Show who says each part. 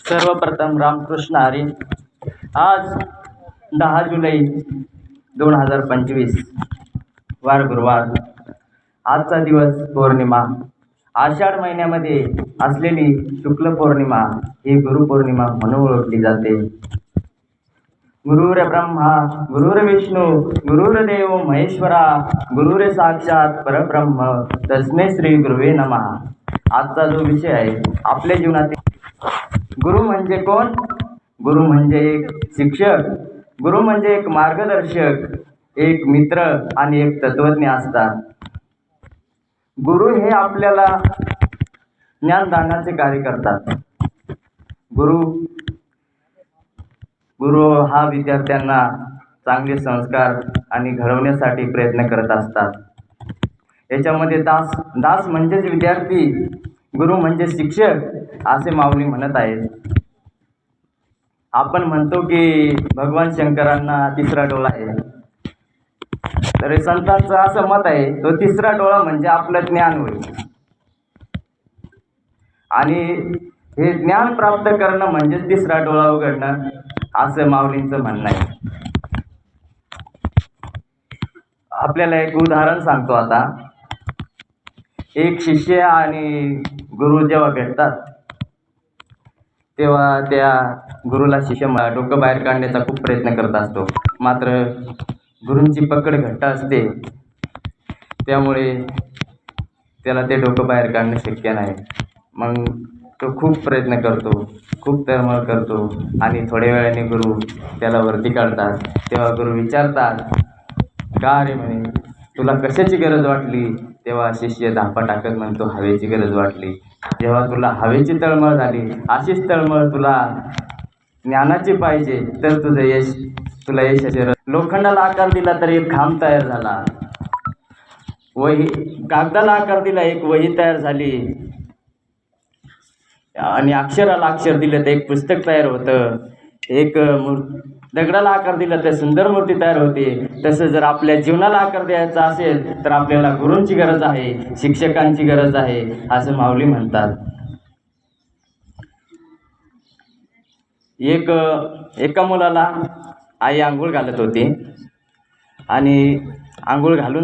Speaker 1: सर्वप्रथम रामकृष्ण हरी. आज 10 जुलै 2025 वार गुरुवार. आजचा दिवस पौर्णिमा. आषाढ महिन्यामध्ये असलेली शुक्ल पौर्णिमा ही गुरुपौर्णिमा म्हणून ओळखली जाते. गुरुर ब्रह्मा गुरुर्विष्णू गुरुर्देव महेश्वरा गुरुर साक्षात परब्रह्म तस्मै श्री गुरुवे नमः. आजचा जो विषय आहे आपल्या जीवनातील गुरु म्हणजे कोण? गुरु म्हणजे एक शिक्षक, गुरु म्हणजे एक मार्गदर्शक, एक मित्र आणि एक तत्वज्ञ असतात. गुरु हे आपल्याला ज्ञानदानाचे कार्य करतात. गुरु हा विद्यार्थ्यांना चांगले संस्कार आणि घडवण्यासाठी प्रयत्न करत असतात. याच्यामध्ये दास म्हणजेच विद्यार्थी, गुरु म्हणजे शिक्षक असे माऊली म्हणत आहेत. आपण म्हणतो की भगवान शंकरांना तिसरा डोळा आहे, तर संतांचं असं मत आहे तो तिसरा डोळा म्हणजे आपलं ज्ञान होईल. आणि हे ज्ञान प्राप्त करणं म्हणजे तिसरा डोळा उघडणं असं माऊलींचं म्हणणं आहे. आपल्याला एक उदाहरण सांगतो आता. एक शिष्य आणि गुरु जेव्हा भेटतात तेव्हा त्या गुरुला शिष्य डोकं बाहेर काढण्याचा खूप प्रयत्न करत असतो. मात्र गुरूंची पकड घट्ट असते, त्यामुळे त्याला ते डोकं बाहेर काढणं शक्य नाही. मग तो खूप प्रयत्न करतो, खूप तळमळ करतो आणि थोड्या वेळाने गुरु त्याला वरती काढतात. तेव्हा गुरु विचारतात, का रे म्हणे, तुला कशाची गरज वाटली? तेव्हा शिष्य धापा टाकत म्हणतो, हवेची गरज वाटली. जेव्हा तुला हवेची तळमळ झाली, अशीच तळमळ तुला ज्ञानाची पाहिजे, तर तुला यशाची. लोखंडाला आकार दिला तर एक खांब तयार झाला, वही कागदाला आकार दिला एक वही तयार झाली, आणि अक्षराला अक्षर दिलं तर एक पुस्तक तयार होतं. एक दगडाला आकार दिला तर सुंदर मूर्ती तयार होते. तसं जर आपल्या जीवनाला आकार द्यायचा असेल तर आपल्याला गुरूंची गरज आहे, शिक्षकांची गरज आहे, असं माऊली म्हणतात. एका मुलाला आई आंघोळ घालत होती आणि आंघोळ घालून